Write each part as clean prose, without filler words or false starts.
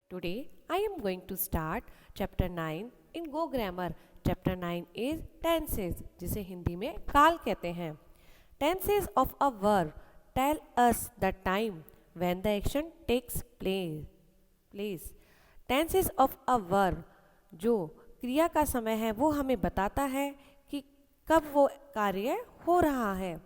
Today I am going to start chapter 9 in Go Grammar. Chapter 9 is tenses जिसे हिंदी में काल कहते हैं. Tenses of a verb tell us the time when the action takes place. Tenses of a verb जो क्रिया का समय है वो हमें बताता है कि कब वो कार्य हो रहा है.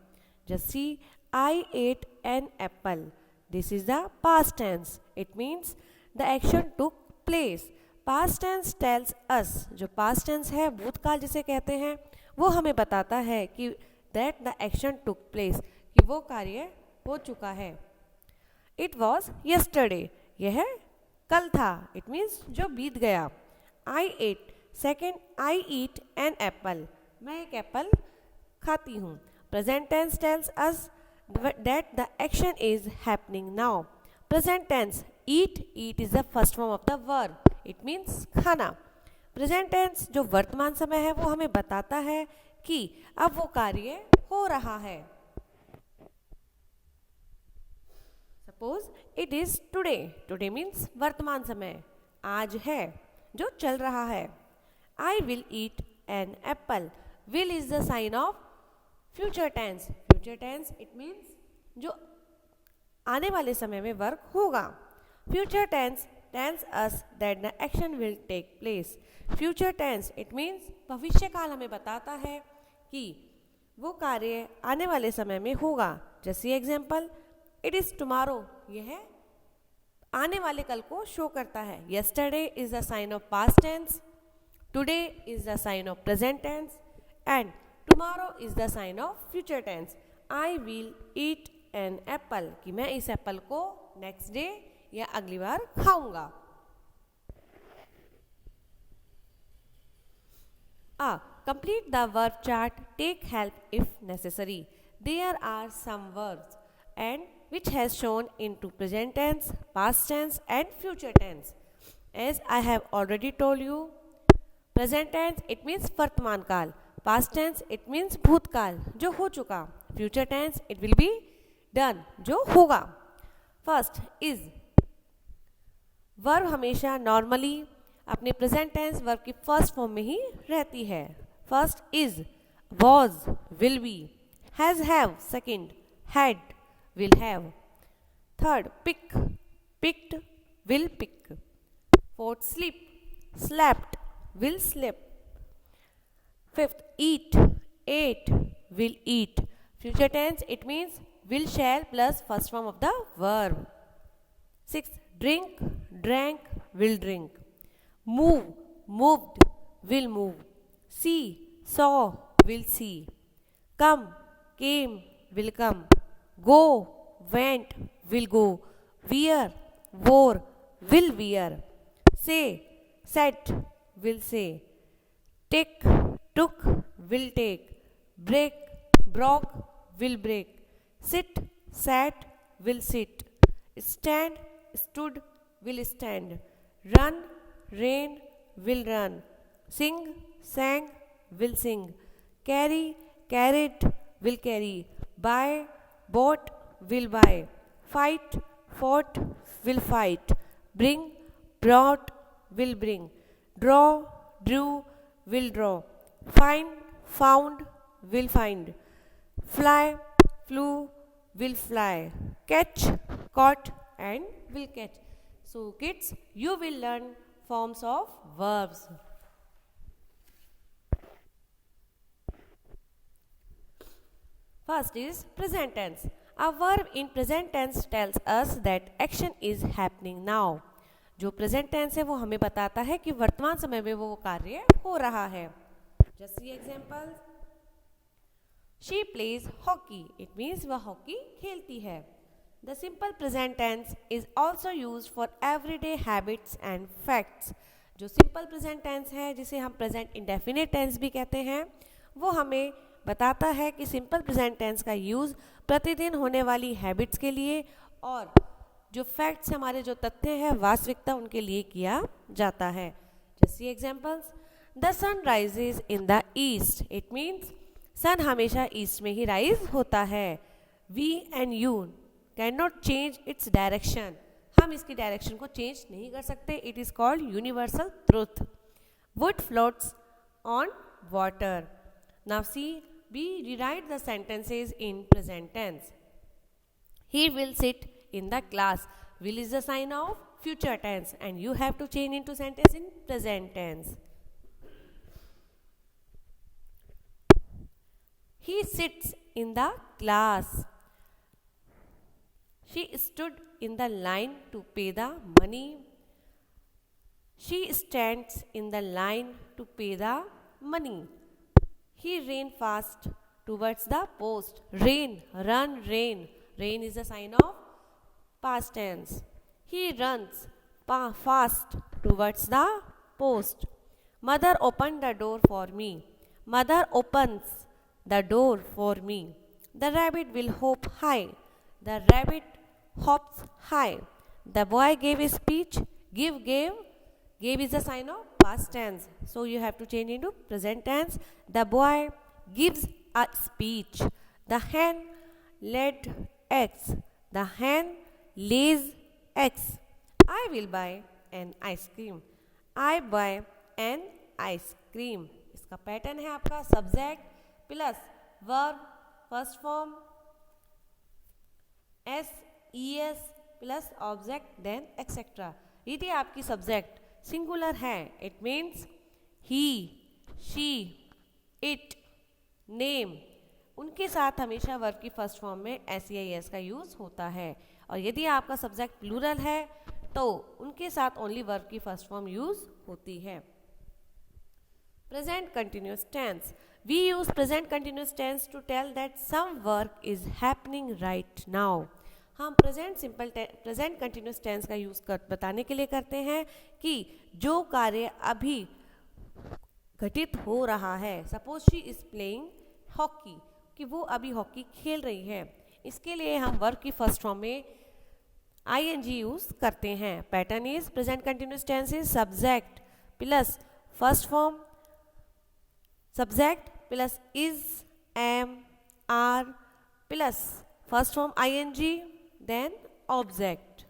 Just see, I ate an apple. This is the past tense. It means the action took place. Past tense tells us, जो past tense है भूतकाल जिसे कहते हैं वो हमें बताता है कि that the action took place, कि वो कार्य हो चुका है. It was yesterday. यह कल था. It means जो बीत गया. I ate. Second, I eat an apple. मैं एक एप्पल खाती हूँ. Present tense tells us that the action is happening now. Present tense, eat is the first form of the verb. It means खाना. Present tense जो वर्तमान समय है वो हमें बताता है कि अब वो कार्य हो रहा है. Suppose it is today. Today means वर्तमान समय. आज है जो चल रहा है. I will eat an apple. Will is the sign of future tense. Future tense it means जो आने वाले समय में वर्क होगा. Future tense tells us that the action will take place. Future tense it means भविष्य काल हमें बताता है कि वो कार्य आने वाले समय में होगा. जैसे एग्जाम्पल, it is tomorrow. यह आने वाले कल को शो करता है. Yesterday is the sign of past tense. Today is the sign of present tense. And tomorrow is the sign of future tense. I will eat an apple. कि मैं इस एप्पल को नेक्स्ट डे या अगली बार खाऊंगा. Complete the verb chart. Take help if necessary. There are some verbs and which has shown into present tense, past tense and future tense. As I have already told you, present tense it means वर्तमान काल. Past tense it means भूतकाल जो हो चुका. Future tense it will be done जो होगा. First is verb हमेशा normally अपने प्रेजेंट टेंस वर्ब की फर्स्ट फॉर्म में ही रहती है. First is, was, will be, has have. Second had, will have. Third pick, picked, will pick. Fourth sleep, slept, will sleep. Fifth eat, ate, will eat. Future tense it means will shall plus first form of the verb. 6. Drink, drank, will drink. Move, moved, will move. See, saw, will see. Come, came, will come. Go, went, will go. Wear, wore, will wear. Say, said, will say. Take, took, will take. Break, broke, will break. Sit, sat, will sit. Stand, stood, will stand. Run, ran, will run. Sing, sang, will sing. Carry, carried, will carry. Buy, bought, will buy. Fight, fought, will fight. Bring, brought, will bring. Draw, drew, will draw. Find, found, will find. Fly, flew, will fly. Catch, caught and will catch. So kids, you will learn forms of verbs. First is present tense. A verb in present tense tells us that action is happening now. जो present tense है वो हमें बताता है कि वर्तमान समय में वो कार्य हो रहा है. Just see examples. She plays hockey. It means वह हॉकी खेलती है. The simple present tense is also used for everyday habits and facts. जो simple present tense है जिसे हम present indefinite tense भी कहते हैं वो हमें बताता है कि simple present tense का यूज़ प्रतिदिन होने वाली हैबिट्स के लिए और जो फैक्ट्स हमारे जो तथ्य हैं वास्तविकता उनके लिए किया जाता है. Just see examples. The sun rises in the east. It means सन हमेशा ईस्ट में ही राइज होता है. We and you can not change its direction. हम इसकी डायरेक्शन को चेंज नहीं कर सकते. It is called universal truth. Wood floats on water. Now see, we rewrite the sentences in present tense. He will sit in the class. Will is the sign of future tense and you have to change into sentence in present tense. He sits in the class. She stood in the line to pay the money. She stands in the line to pay the money. He ran fast towards the post. Rain, run, rain. Rain is a sign of past tense. He runs fast towards the post. Mother opened the door for me. Mother opens the door for me. The rabbit will hop high. The rabbit hops high. The boy gave a speech. Gave is a sign of past tense. So you have to change into present tense. The boy gives a speech. The hen laid eggs. The hen lays eggs. I will buy an ice cream. I buy an ice cream. इसका pattern है आपका subject plus verb first form SES plus object then etcetera. यदि आपकी subject singular है it means he, she, it, name, उनके साथ हमेशा verb की फर्स्ट फॉर्म में SEIS का यूज होता है. और यदि आपका सब्जेक्ट प्लूरल है तो उनके साथ ओनली वर्ब की फर्स्ट फॉर्म यूज होती है. Present continuous tense. We use present continuous tense to tell that some work is happening right now. हम प्रेजेंट कंटिन्यूअस टेंस का यूज बताने के लिए करते हैं कि जो कार्य अभी घटित हो रहा है. Suppose she is playing hockey, कि वो अभी हॉकी खेल रही है. इसके लिए हम वर्ब की फर्स्ट फॉर्म में ING यूज करते हैं. Pattern is present continuous tense is subject plus first form subject plus is, am, are plus first form ING then object.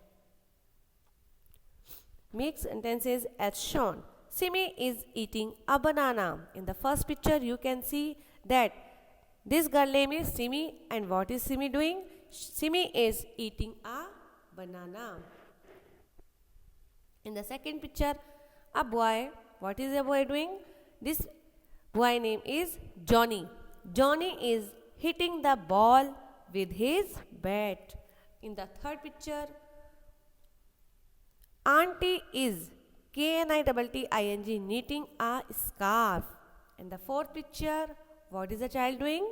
Make sentences as shown. Simi is eating a banana. In the first picture you can see that this girl name is Simi and what is Simi doing? Simi is eating a banana. In the second picture a boy, what is the boy doing? This boy name is Johnny. Johnny is hitting the ball with his bat. In the third picture, auntie is KNITTING knitting a scarf. In the fourth picture, what is the child doing?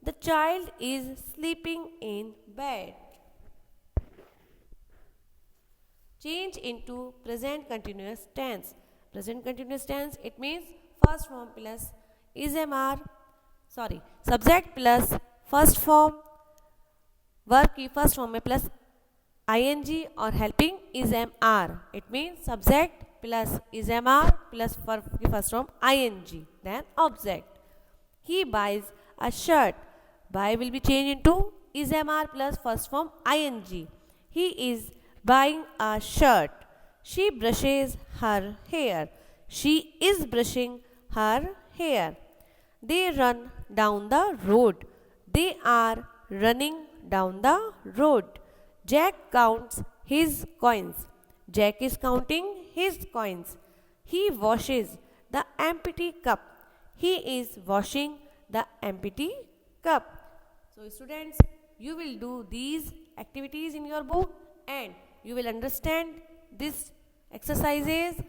The child is sleeping in bed. Change into present continuous tense. Present continuous tense, it means first form plus subject plus first form verb की first form में plus ING और helping is MR. It means subject plus is MR plus verb की first form ING then object. He buys a shirt. Buy will be change into is MR plus first form ING. He is buying a shirt. She brushes her hair. She is brushing her hair. They run down the road. They are running down the road. Jack counts his coins. Jack is counting his coins. He washes the empty cup. He is washing the empty cup. So students, you will do these activities in your book and you will understand these exercises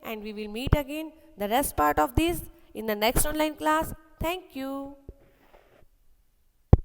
and we will meet again the rest part of this in the next online class. Thank you.